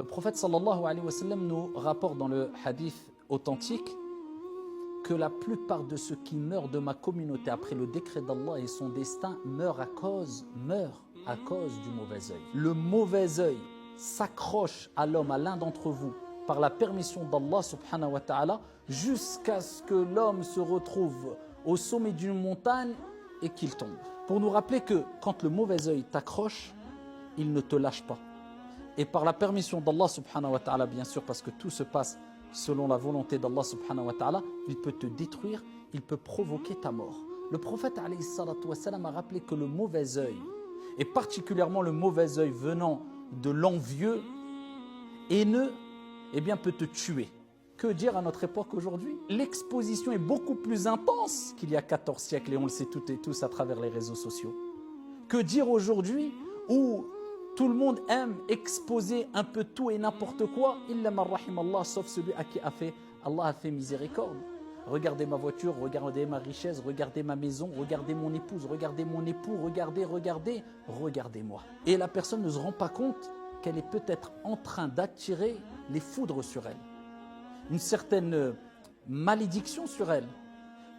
Le prophète sallallahu alayhi wa sallam nous rapporte dans le hadith authentique que la plupart de ceux qui meurent de ma communauté après le décret d'Allah et son destin meurent à cause du mauvais œil. Le mauvais œil s'accroche à l'homme, à l'un d'entre vous, par la permission d'Allah subhanahu wa ta'ala, jusqu'à ce que l'homme se retrouve au sommet d'une montagne et qu'il tombe. Pour nous rappeler que quand le mauvais œil t'accroche, il ne te lâche pas. Et par la permission d'Allah subhanahu wa ta'ala, bien sûr, parce que tout se passe selon la volonté d'Allah subhanahu wa ta'ala, il peut te détruire, il peut provoquer ta mort. Le prophète alayhi salatu wa salam a rappelé que le mauvais œil, et particulièrement le mauvais œil venant de l'envieux, haineux, eh bien peut te tuer. Que dire à notre époque aujourd'hui? L'exposition est beaucoup plus intense qu'il y a 14 siècles et on le sait toutes et tous à travers les réseaux sociaux. Que dire aujourd'hui où tout le monde aime exposer un peu tout et n'importe quoi, illa man rahim Allah, sauf celui à qui Allah a fait miséricorde. Regardez ma voiture, regardez ma richesse, regardez ma maison, regardez mon épouse, regardez mon époux, regardez-moi. Et la personne ne se rend pas compte qu'elle est peut-être en train d'attirer les foudres sur elle. Une certaine malédiction sur elle.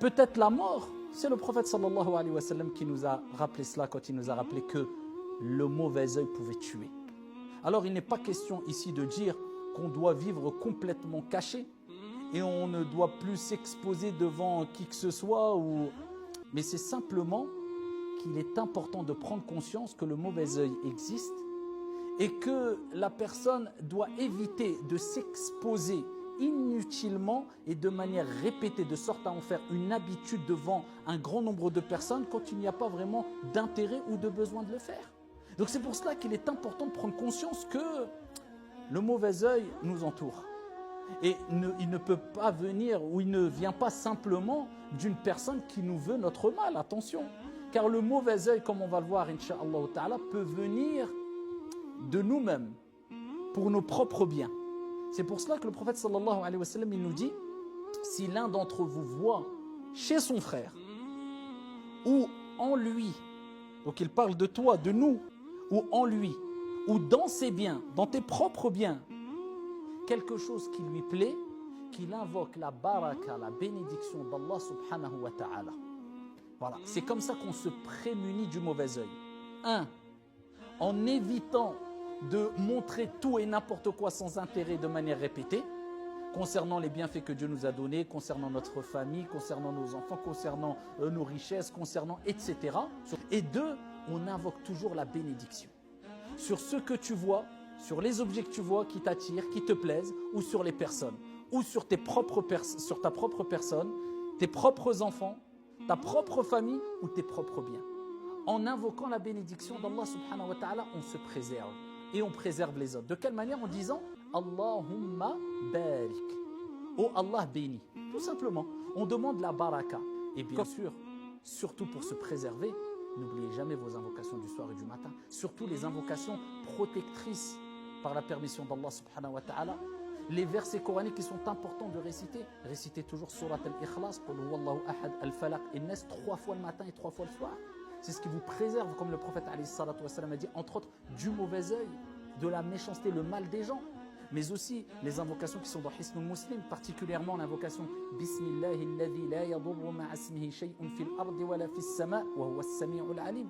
Peut-être la mort. C'est le prophète sallallahu alayhi wa sallam qui nous a rappelé cela quand il nous a rappelé que le mauvais œil pouvait tuer. Alors il n'est pas question ici de dire qu'on doit vivre complètement caché et on ne doit plus s'exposer devant qui que ce soit. Mais c'est simplement qu'il est important de prendre conscience que le mauvais œil existe et que la personne doit éviter de s'exposer inutilement et de manière répétée, de sorte à en faire une habitude devant un grand nombre de personnes quand il n'y a pas vraiment d'intérêt ou de besoin de le faire. Donc c'est pour cela qu'il est important de prendre conscience que le mauvais œil nous entoure. Et il ne peut pas venir, ou il ne vient pas simplement d'une personne qui nous veut notre mal, attention. Car le mauvais œil, comme on va le voir, incha'Allah ta'ala, peut venir de nous-mêmes, pour nos propres biens. C'est pour cela que le prophète sallallahu alayhi wa sallam, il nous dit, si l'un d'entre vous voit chez son frère, ou en lui, donc il parle de toi, de nous, ou en lui, ou dans ses biens, dans tes propres biens, quelque chose qui lui plaît, qu'il invoque la baraka, la bénédiction d'Allah subhanahu wa ta'ala. Voilà, c'est comme ça qu'on se prémunit du mauvais œil. 1. En évitant de montrer tout et n'importe quoi sans intérêt de manière répétée, concernant les bienfaits que Dieu nous a donnés, concernant notre famille, concernant nos enfants, concernant nos richesses, concernant etc. Et 2, on invoque toujours la bénédiction. Sur ce que tu vois, sur les objets que tu vois qui t'attirent, qui te plaisent, ou sur les personnes, ou sur ta propre personne, tes propres enfants, ta propre famille ou tes propres biens. En invoquant la bénédiction d'Allah subhanahu wa ta'ala, on se préserve et on préserve les autres. De quelle manière? En disant Allahumma barik. Oh Allah béni. Tout simplement. On demande la baraka. Et bien sûr, surtout pour se préserver, n'oubliez jamais vos invocations du soir et du matin. Surtout les invocations protectrices par la permission d'Allah subhanahu wa ta'ala. Les versets coraniques qui sont importants de réciter. Récitez toujours surat al-Ikhlas, Qul huwallahu ahad, al-Falaq et Nas 3 fois le matin et 3 fois le soir. C'est ce qui vous préserve, comme le prophète alayhi salatu wa salam a dit, entre autres, du mauvais œil, de la méchanceté, le mal des gens. Mais aussi les invocations qui sont dans Hisnul Muslim, particulièrement l'invocation Bismillahi alladhi la yadurru ma'a ismihi shay'un fil ardi wa la fis sama' wa huwa as-sami'ul alim.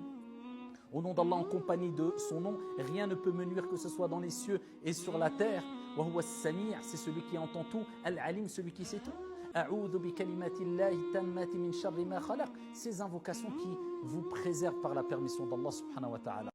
Au nom d'Allah, en compagnie de son nom, rien ne peut me nuire que ce soit dans les cieux et sur la terre. Wa huwa as-sami', c'est celui qui entend tout, al-alim, celui qui sait tout. A'udhu bi kalimatillahi tammati min sharri ma khalaq. Ces invocations qui vous préservent par la permission d'Allah subhanahu wa ta'ala.